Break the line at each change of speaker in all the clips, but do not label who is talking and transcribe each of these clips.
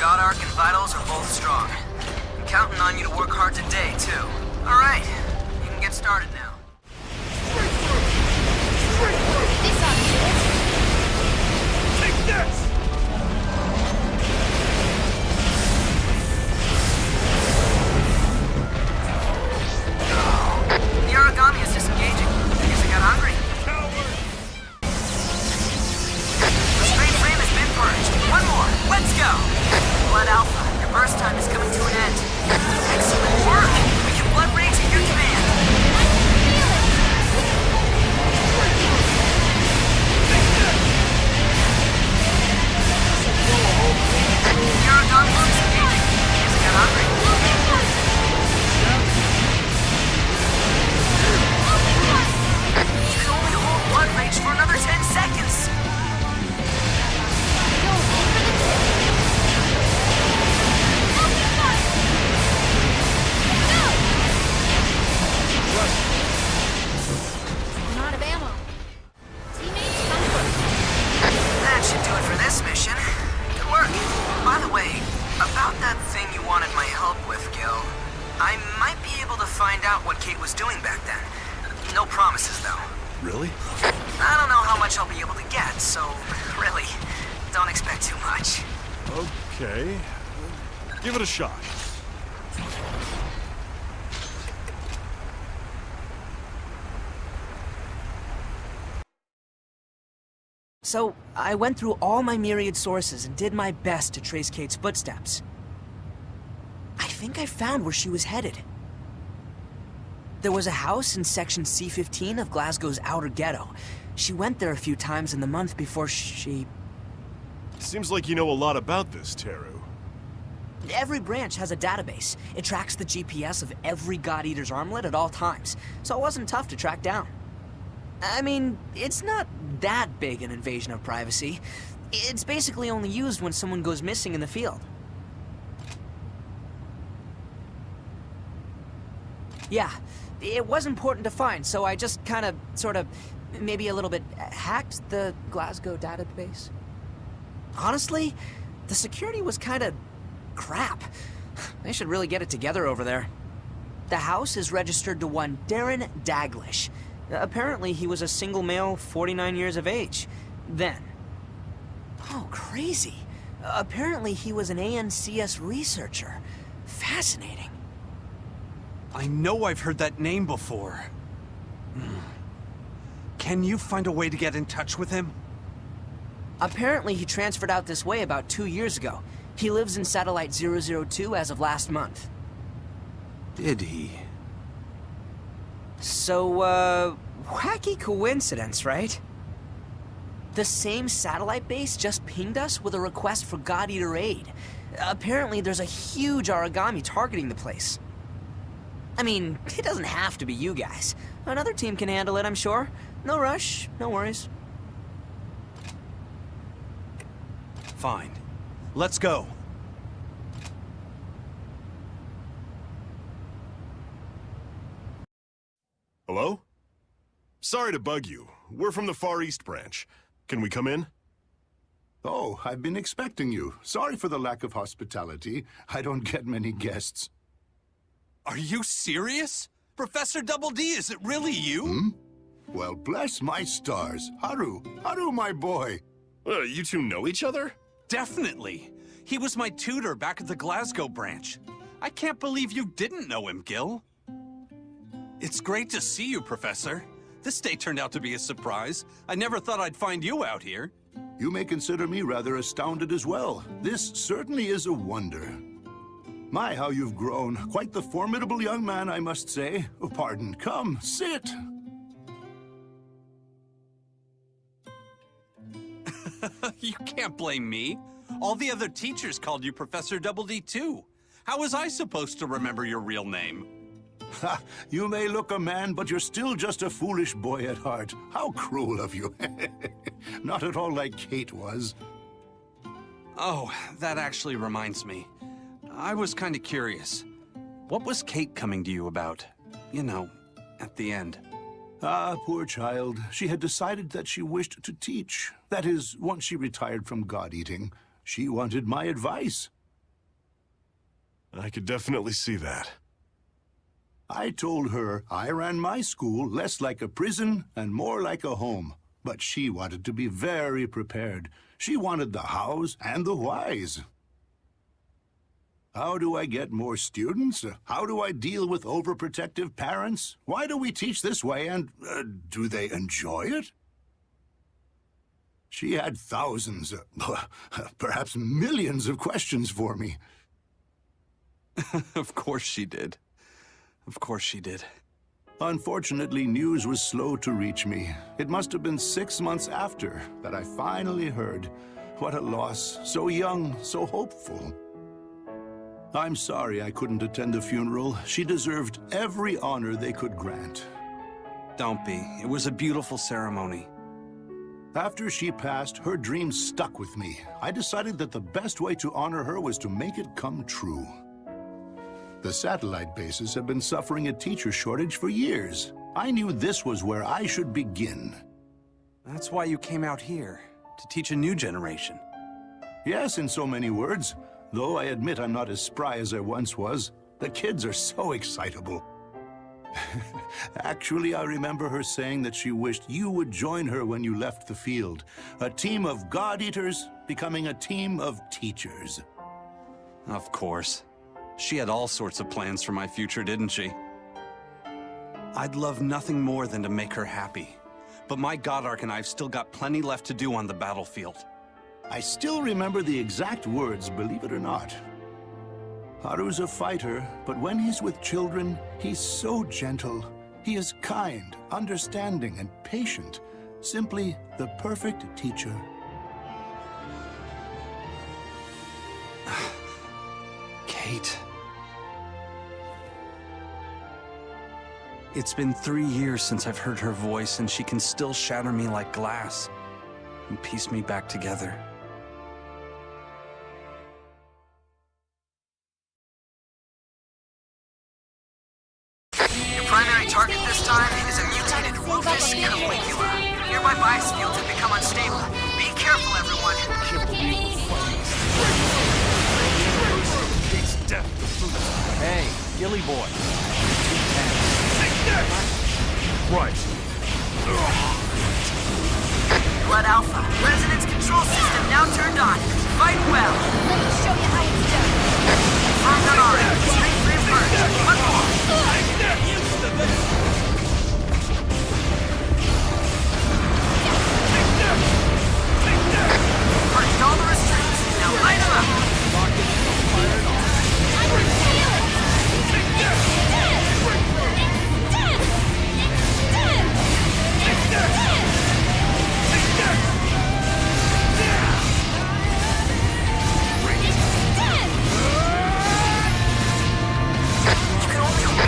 God Arc and Vitals are both strong. I'm counting on you to work hard today, too. Alright, you can get started now.
This ought to do it.
Take this!
The origami is disengaging. I guess I got hungry.
Coward!
The strain frame has been purged. One more. Let's go! Blood Alpha, your burst time is coming to an end. Excellent work! We can blood rage at your command. The origami is disengaging. I guess I got hungry. You can only hold blood rage for another 10 seconds.
I'm out of ammo. Teammates, comfort.
That should do it for this mission. Good work. By the way, about that thing you wanted my help with, Gil, I might be able to find out what Kate was doing back then. No promises, though.
Really?
I don't know how much I'll be able to get, so really, don't expect too much.
Okay. Give it a shot.
So, I went through all my myriad sources and did my best to trace Kate's footsteps. I think I found where she was headed. There was a house in section C15 of Glasgow's outer ghetto. She went there a few times in the month before she...
Seems like you know a lot about this, Teru.
Every branch has a database. It tracks the GPS of every God Eater's armlet at all times, so it wasn't tough to track down. I mean, it's not that big an invasion of privacy. It's basically only used when someone goes missing in the field. Yeah, it was important to find, so I just maybe a little bit hacked the Glasgow database. Honestly, the security was kinda crap. They should really get it together over there. The house is registered to one Darren Daglish. Apparently, he was a single male, 49 years of age. Then. Oh, crazy. Apparently, he was an ANCS researcher. Fascinating.
I know I've heard that name before. Can you find a way to get in touch with him?
Apparently, he transferred out this way about 2 years ago. He lives in Satellite 002 as of last month.
Did he?
So, wacky coincidence, right? The same satellite base just pinged us with a request for God Eater aid. Apparently, there's a huge origami targeting the place. I mean, it doesn't have to be you guys. Another team can handle it, I'm sure. No rush, no worries.
Fine. Let's go.
Hello? Sorry to bug you. We're from the Far East branch. Can we come in?
Oh, I've been expecting you. Sorry for the lack of hospitality. I don't get many guests.
Are you serious? Professor Double D, is it really you?
Well, bless my stars. Haru, my boy.
You two know each other?
Definitely. He was my tutor back at the Glasgow branch. I can't believe you didn't know him, Gil. It's great to see you, Professor. This day turned out to be a surprise. I never thought I'd find you out here.
You may consider me rather astounded as well. This certainly is a wonder. My, how you've grown. Quite the formidable young man, I must say. Oh, pardon. Come, sit.
You can't blame me. All the other teachers called you Professor Double D too. How was I supposed to remember your real name?
Ha! You may look a man, but you're still just a foolish boy at heart. How cruel of you. Not at all like Kate was.
Oh, that actually reminds me. I was kind of curious. What was Kate coming to you about? You know, at the end.
Ah, poor child. She had decided that she wished to teach. That is, once she retired from god-eating. She wanted my advice.
I could definitely see that.
I told her I ran my school less like a prison and more like a home. But she wanted to be very prepared. She wanted the hows and the whys. How do I get more students? How do I deal with overprotective parents? Why do we teach this way, and do they enjoy it? She had thousands, perhaps millions of questions for me.
Of course she did. Of course she did.
Unfortunately, news was slow to reach me. It must have been 6 months after that I finally heard. What a loss. So young, so hopeful. I'm sorry I couldn't attend the funeral. She deserved every honor they could grant.
Don't be. It was a beautiful ceremony.
After she passed, her dreams stuck with me. I decided that the best way to honor her was to make it come true. The satellite bases have been suffering a teacher shortage for years. I knew this was where I should begin.
That's why you came out here, to teach a new generation.
Yes, in so many words. Though I admit I'm not as spry as I once was. The kids are so excitable. Actually, I remember her saying that she wished you would join her when you left the field. A team of God-eaters becoming a team of teachers.
Of course. She had all sorts of plans for my future, didn't she? I'd love nothing more than to make her happy. But my God-Ark and I've still got plenty left to do on the battlefield.
I still remember the exact words, believe it or not. Haru's a fighter, but when he's with children, he's so gentle. He is kind, understanding, and patient. Simply the perfect teacher.
Kate. It's been 3 years since I've heard her voice, and she can still shatter me like glass and piece me back together.
Your primary target this time is a mutated Rufus Caligula. Nearby bias fields have become unstable. Be careful, everyone.
Hey, Gilly boy.
Right.
Blood Alpha. Resonance control system now turned on. Fight well.
Let me show you how it's done.
Confirmed on our end. Strength reemerged. One more. Purged all the restraints. Now light 'em up. You can only hope.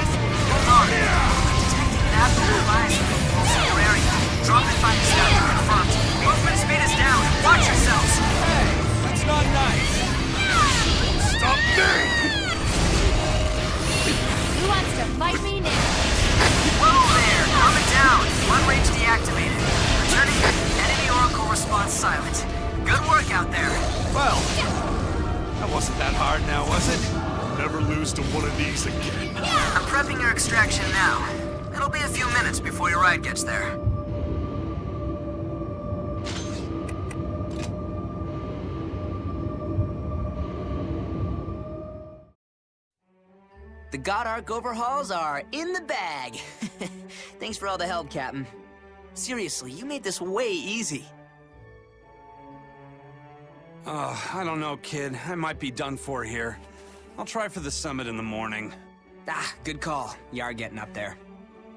Hold on. Detecting an abnormal bias pulse in your area. Drop and find status confirmed. Movement speed is down. Watch yourselves.
That's not nice.
Stop there!
Who wants to fight me now?
Whoa there. Calm it down. One range deactivated. Returning. Enemy Oracle response silent. Good work out there.
Well, that wasn't that hard now, was it?
Never lose to one of these again.
I'm prepping your extraction now. It'll be a few minutes before your ride gets there. The God-Ark overhauls are in the bag. Thanks for all the help, Captain. Seriously, you made this way easy.
I don't know, kid. I might be done for here. I'll try for the summit in the morning.
Ah, good call. You are getting up there.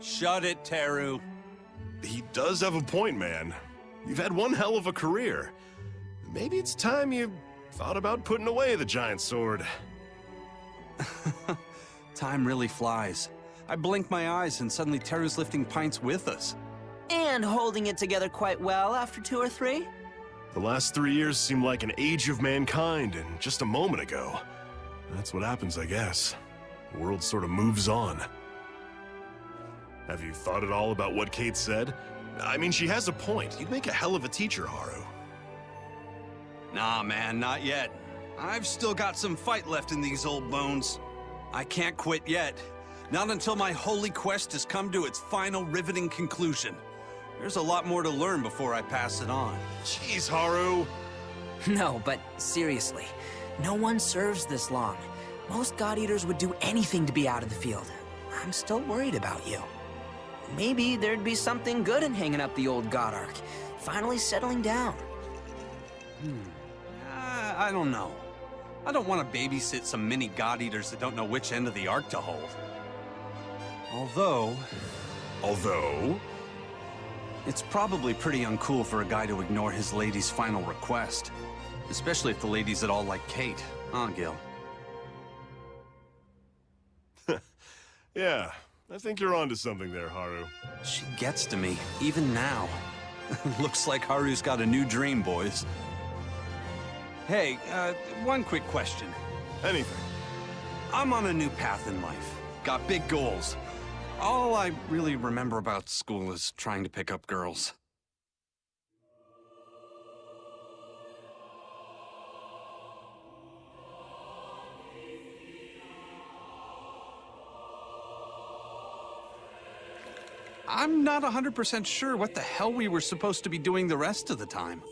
Shut it, Teru.
He does have a point, man. You've had one hell of a career. Maybe it's time you thought about putting away the giant sword.
Time really flies. I blink my eyes and suddenly Teru's lifting pints with us.
And holding it together quite well after 2 or 3?
The last 3 years seem like an age of mankind and just a moment ago. That's what happens, I guess. The world sort of moves on. Have you thought at all about what Kate said? I mean, she has a point. You'd make a hell of a teacher, Haru.
Nah, man, not yet. I've still got some fight left in these old bones. I can't quit yet. Not until my holy quest has come to its final riveting conclusion. There's a lot more to learn before I pass it on.
Jeez, Haru.
No, but seriously, no one serves this long. Most God Eaters would do anything to be out of the field. I'm still worried about you. Maybe there'd be something good in hanging up the old God Ark, finally settling down.
I don't know. I don't want to babysit some mini God Eaters that don't know which end of the Ark to hold. Although, it's probably pretty uncool for a guy to ignore his lady's final request. Especially if the lady's at all like Kate, huh, Gil?
Yeah, I think you're onto something there, Haru.
She gets to me, even now. Looks like Haru's got a new dream, boys. Hey, one quick question.
Anything.
I'm on a new path in life. Got big goals. All I really remember about school is trying to pick up girls. I'm not 100% sure what the hell we were supposed to be doing the rest of the time.